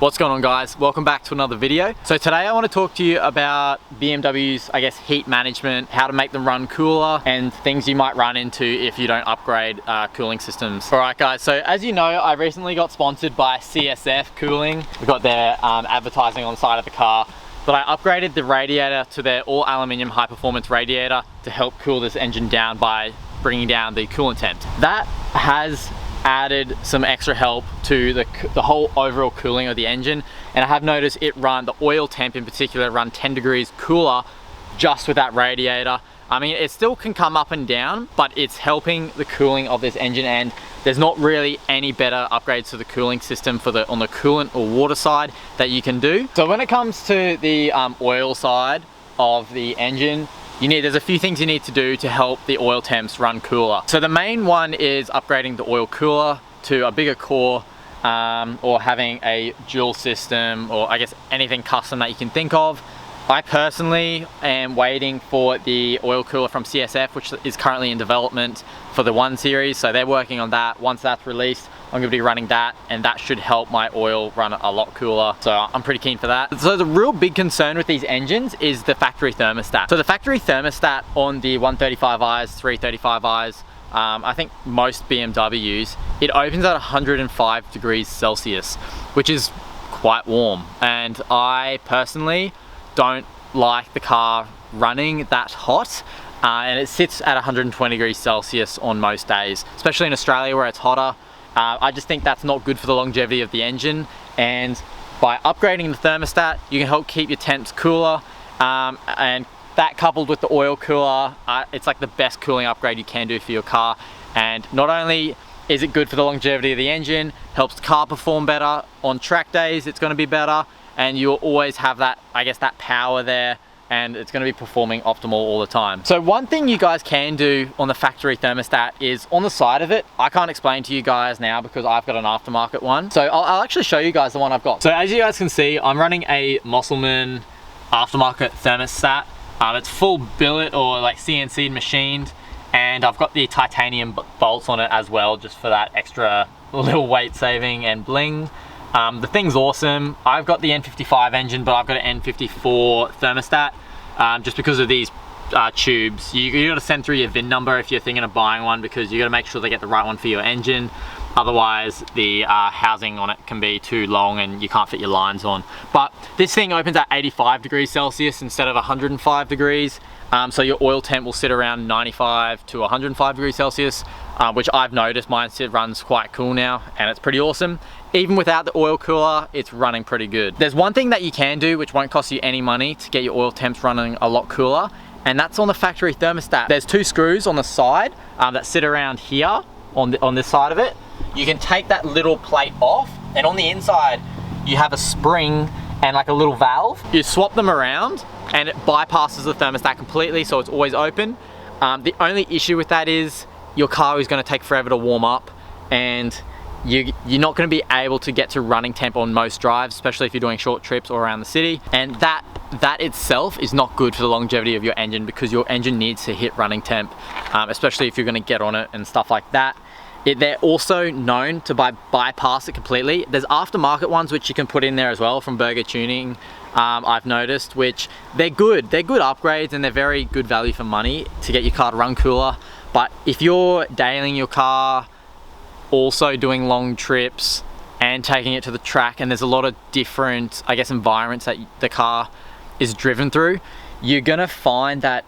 What's going on, guys? Welcome back to another video. So today I want to talk to you about BMW's, heat management, how to make them run cooler, and things you might run into if you don't upgrade cooling systems. Alright guys, so as you know, I recently got sponsored by CSF Cooling. We got their advertising on the side of the car. But I upgraded the radiator to their all aluminium high performance radiator to help cool this engine down by bringing down the coolant temps. That has added some extra help to the whole overall cooling of the engine, and I have noticed the oil temp in particular run 10 degrees cooler just with that radiator. I mean, it still can come up and down, but it's helping the cooling of this engine, and there's not really any better upgrades to the cooling system on the coolant or water side that you can do. So when it comes to the oil side of the engine, there's a few things you need to do to help the oil temps run cooler. So the main one is upgrading the oil cooler to a bigger core, or having a dual system, or I guess anything custom that you can think of. I personally am waiting for the oil cooler from CSF, which is currently in development for the 1 Series. So they're working on that. Once that's released, I'm going to be running that, and that should help my oil run a lot cooler. So I'm pretty keen for that. So the real big concern with these engines is the factory thermostat. So the factory thermostat on the 135i's, 335i's, I think most BMWs, it opens at 105 degrees Celsius, which is quite warm. And I personally don't like the car running that hot, and it sits at 120 degrees Celsius on most days, especially in Australia where it's hotter. I just think that's not good for the longevity of the engine, and by upgrading the thermostat you can help keep your temps cooler, and that coupled with the oil cooler, it's like the best cooling upgrade you can do for your car. And not only is it good for the longevity of the engine, helps the car perform better on track days, it's going to be better, and you'll always have that, I guess, that power there, and it's going to be performing optimal all the time. So one thing you guys can do on the factory thermostat is on the side of it, I can't explain to you guys now because I've got an aftermarket one. So I'll actually show you guys the one I've got. So as you guys can see, I'm running a Musselman aftermarket thermostat. It's full billet or like CNC machined, and I've got the titanium bolts on it as well, just for that extra little weight saving and bling. The thing's awesome. I've got the N55 engine, but I've got an N54 thermostat, just because of these tubes. You got to send through your VIN number if you're thinking of buying one, because you got to make sure they get the right one for your engine. Otherwise the housing on it can be too long and you can't fit your lines on. But this thing opens at 85 degrees Celsius instead of 105 degrees. So your oil temp will sit around 95 to 105 degrees Celsius, which I've noticed mine runs quite cool now, and it's pretty awesome. Even without the oil cooler, it's running pretty good. There's one thing that you can do which won't cost you any money to get your oil temps running a lot cooler, and that's on the factory thermostat. There's 2 screws on the side that sit around here on this side of it. You can take that little plate off, and on the inside you have a spring and like a little valve. You swap them around and it bypasses the thermostat completely, so it's always open. The only issue with that is your car is going to take forever to warm up, and you're not going to be able to get to running temp on most drives, especially if you're doing short trips or around the city. And that itself is not good for the longevity of your engine, because your engine needs to hit running temp, especially if you're going to get on it and stuff like that. They're also known to bypass it completely. There's aftermarket ones which you can put in there as well from Burger Tuning, I've noticed, which they're good. They're good upgrades, and they're very good value for money to get your car to run cooler. But if you're dailing your car, also doing long trips and taking it to the track, and there's a lot of different, I guess, environments that the car is driven through, you're gonna find that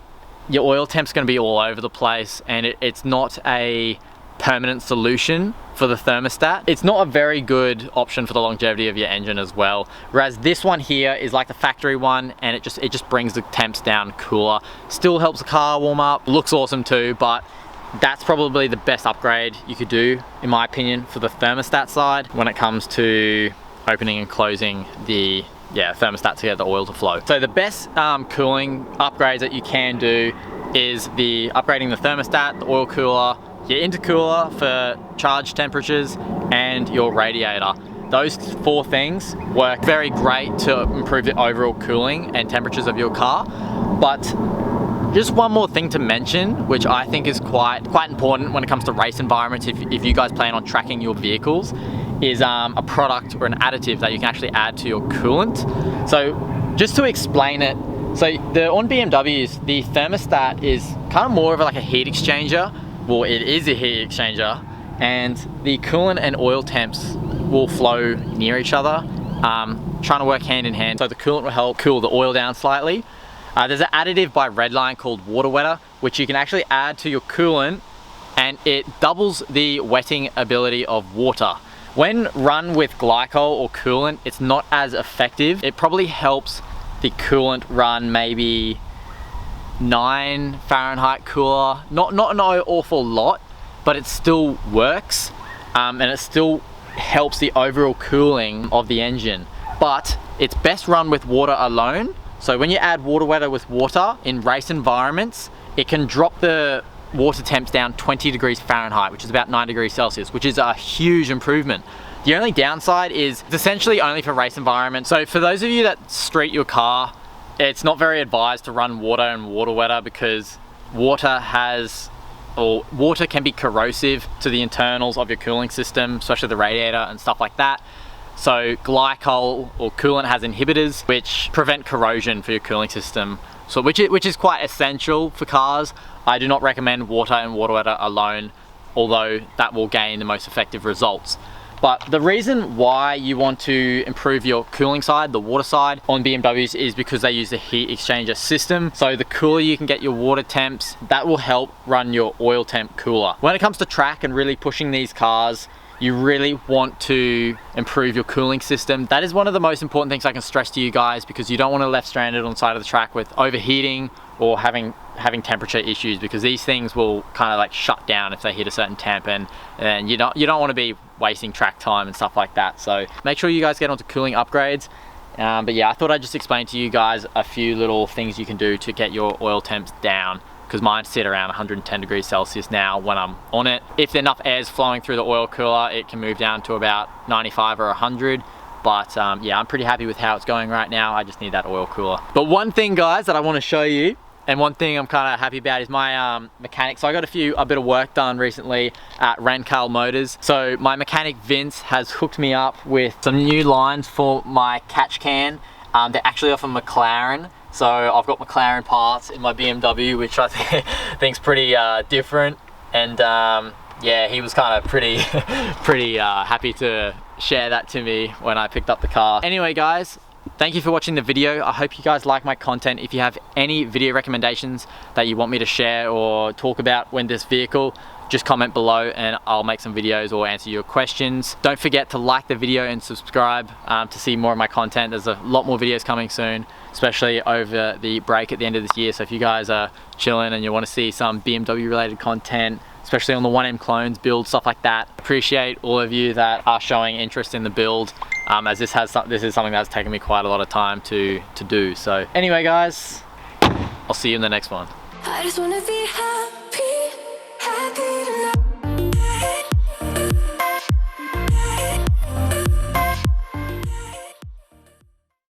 your oil temp's gonna be all over the place, and it's not a permanent solution for the thermostat. It's not a very good option for the longevity of your engine as well. Whereas this one here is like the factory one, and it just brings the temps down cooler. Still helps the car warm up, looks awesome too, but that's probably the best upgrade you could do, in my opinion, for the thermostat side when it comes to opening and closing the thermostat to get the oil to flow. So the best cooling upgrades that you can do is upgrading the thermostat, the oil cooler, your intercooler for charge temperatures, and your radiator. Those 4 things work very great to improve the overall cooling and temperatures of your car. But just one more thing to mention, which I think is quite important when it comes to race environments, if you guys plan on tracking your vehicles, is a product or an additive that you can actually add to your coolant. So just to explain it, so on BMWs, the thermostat is kind of more of like a heat exchanger. Well, it is a heat exchanger, and the coolant and oil temps will flow near each other, trying to work hand in hand. So the coolant will help cool the oil down slightly. There's an additive by Redline called water wetter, which you can actually add to your coolant, and it doubles the wetting ability of water. When run with glycol or coolant, it's not as effective. It probably helps the coolant run maybe 9 Fahrenheit cooler. Not an awful lot, but it still works, and it still helps the overall cooling of the engine. But it's best run with water alone. So when you add water wetter with water in race environments, it can drop the water temps down 20 degrees Fahrenheit, which is about 9 degrees Celsius, which is a huge improvement. The only downside is it's essentially only for race environments. So for those of you that street your car, it's not very advised to run water and water wetter, because water can be corrosive to the internals of your cooling system, especially the radiator and stuff like that. So glycol or coolant has inhibitors which prevent corrosion for your cooling system, so which is quite essential for cars. I do not recommend water and water wetter alone, although that will gain the most effective results. But the reason why you want to improve your cooling side, the water side on BMWs, is because they use the heat exchanger system. So the cooler you can get your water temps, that will help run your oil temp cooler. When it comes to track and really pushing these cars, you really want to improve your cooling system. That is one of the most important things I can stress to you guys, because you don't want to left stranded on the side of the track with overheating or having temperature issues, because these things will kind of like shut down if they hit a certain temp, and you don't want to be wasting track time and stuff like that. So make sure you guys get onto cooling upgrades. But yeah, I thought I'd just explain to you guys a few little things you can do to get your oil temps down, because mine sit around 110 degrees Celsius now when I'm on it. If enough air is flowing through the oil cooler, it can move down to about 95 or 100. But yeah, I'm pretty happy with how it's going right now. I just need that oil cooler. But one thing, guys, that I want to show you, and one thing I'm kind of happy about, is my mechanic. So I got a bit of work done recently at Rencal Motors. So my mechanic Vince has hooked me up with some new lines for my catch can. They're actually off of McLaren. So I've got McLaren parts in my BMW, which I think's pretty different. And yeah, he was kind of pretty happy to share that to me when I picked up the car. Anyway, guys, thank you for watching the video. I hope you guys like my content. If you have any video recommendations that you want me to share or talk about when this vehicle, just comment below and I'll make some videos or answer your questions. Don't forget to like the video and subscribe to see more of my content. There's a lot more videos coming soon, especially over the break at the end of this year. So if you guys are chilling and you want to see some BMW related content, especially on the 1M clones build, stuff like that, appreciate all of you that are showing interest in the build, as this is something that's taken me quite a lot of time to do. So anyway, guys, I'll see you in the next one. I just wanna be happy.